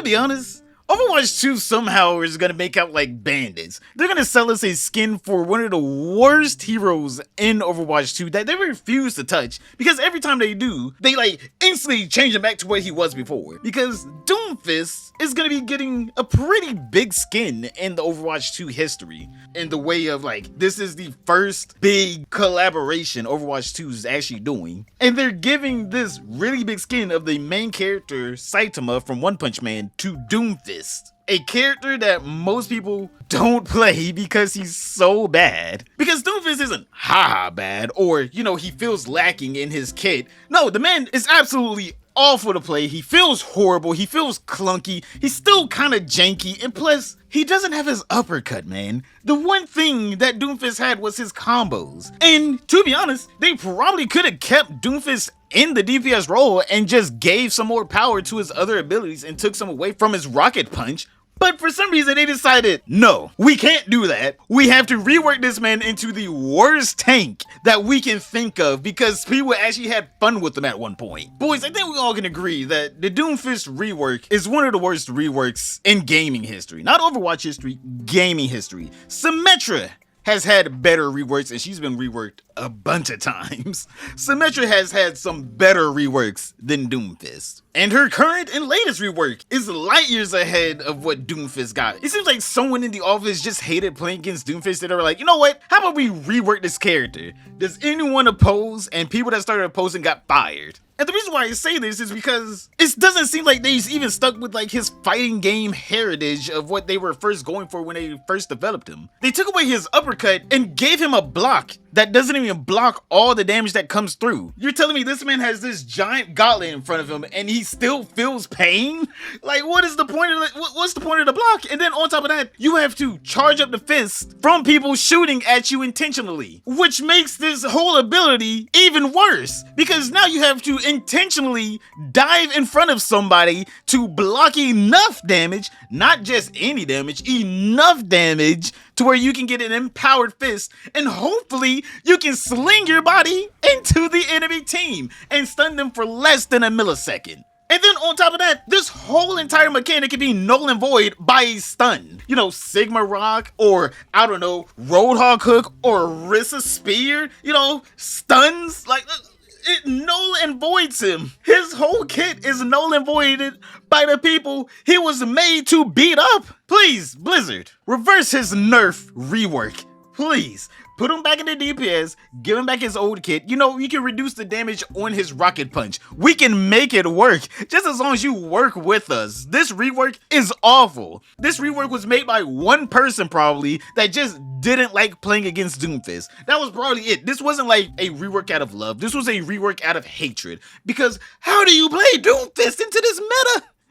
be honest, Overwatch 2 somehow is gonna make out like bandits. They're gonna sell us a skin for one of the worst heroes in Overwatch 2 that they refuse to touch, because every time they do, they like instantly change him back to what he was before. Because Doomfist is gonna be getting a pretty big skin in the Overwatch 2 history, in the way of like, this is the first big collaboration Overwatch 2 is actually doing. And they're giving this really big skin of the main character, Saitama from One Punch Man, to Doomfist. A character that most people don't play because he's so bad. Because Doomfist isn't haha bad, or, you know, he feels lacking in his kit. No, the man is absolutely awful to play. He feels horrible. He feels clunky. He's still kind of janky. And plus, he doesn't have his uppercut, man. The one thing that Doomfist had was his combos. And to be honest, they probably could have kept Doomfist in the DPS role and just gave some more power to his other abilities and took some away from his rocket punch. But for some reason they decided, no, we can't do that. We have to rework this man into the worst tank that we can think of, because people actually had fun with him at one point. Boys, I think we all can agree that the Doomfist rework is one of the worst reworks in gaming history. Not Overwatch history, gaming history. Symmetra has had better reworks, and she's been reworked a bunch of times. Symmetra has had some better reworks than Doomfist. And her current and latest rework is light years ahead of what Doomfist got. It seems like someone in the office just hated playing against Doomfist, and they were like, you know what? How about we rework this character? Does anyone oppose? And people that started opposing got fired. And the reason why I say this is because it doesn't seem like they even stuck with like his fighting game heritage of what they were first going for when they first developed him. They took away his uppercut and gave him a block that doesn't even block all the damage that comes through. You're telling me this man has this giant gauntlet in front of him and he still feels pain? Like, what is the point of what's the point of the block? And then on top of that, you have to charge up the fist from people shooting at you intentionally, which makes this whole ability even worse, because now you have to intentionally dive in front of somebody to block enough damage, not just any damage, enough damage to where you can get an empowered fist, and hopefully you can sling your body into the enemy team and stun them for less than a millisecond. And then on top of that, this whole entire mechanic can be null and void by a stun. You know, Sigma Rock, or I don't know, Roadhog Hook, or Rissa Spear, you know, stuns, like, it null and voids him. His whole kit is null and voided by the people he was made to beat up. Please, Blizzard, reverse his nerf rework. Please, put him back in the DPS, give him back his old kit. You know, you can reduce the damage on his rocket punch. We can make it work, just as long as you work with us. This rework is awful. This rework was made by one person probably that just didn't like playing against Doomfist. That was probably it. This wasn't like a rework out of love. This was a rework out of hatred. Because how do you play Doomfist into this meta?